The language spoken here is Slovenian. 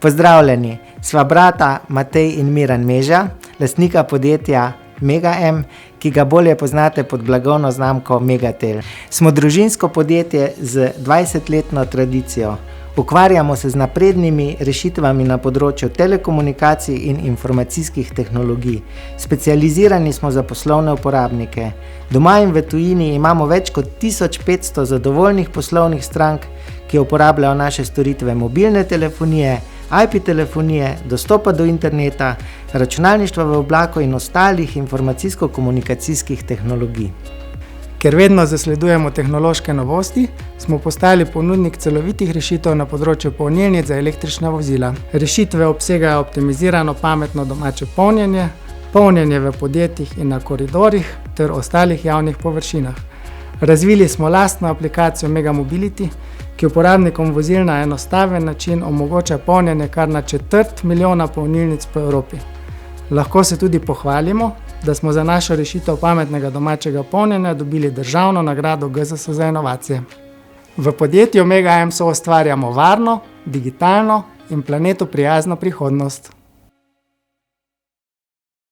Pozdravljeni, sva brata Matej in Miran Meža, lastnika podjetja Mega-M, ki ga bolje poznate pod blagovno znamko Megatel. Smo družinsko podjetje z 20-letno tradicijo. Ukvarjamo se z naprednimi rešitvami na področju telekomunikacij in informacijskih tehnologij. Specializirani smo za poslovne uporabnike. Doma in v tujini imamo več kot 1500 zadovoljnih poslovnih strank, ki uporabljajo naše storitve mobilne telefonije, IP telefonije, dostopa do interneta, računalništva v oblaku in ostalih informacijsko-komunikacijskih tehnologij. Ker vedno zasledujemo tehnološke novosti, smo postali ponudnik celovitih rešitev na področju polnilnic za električna vozila. Rešitve obsegajo optimizirano pametno domače polnjenje, polnjenje v podjetjih in na koridorjih ter ostalih javnih površinah. Razvili smo lastno aplikacijo Mega Mobility, ki uporabnikom vozil na enostaven način omogoča polnjenje kar na 250 000 polnilnic po Evropi. Lahko se tudi pohvalimo, da smo za našo rešitev pametnega domačega polnjenja dobili državno nagrado GZS za inovacije. V podjetju Mega-M soustvarjamo varno, digitalno in planetu prijazno prihodnost.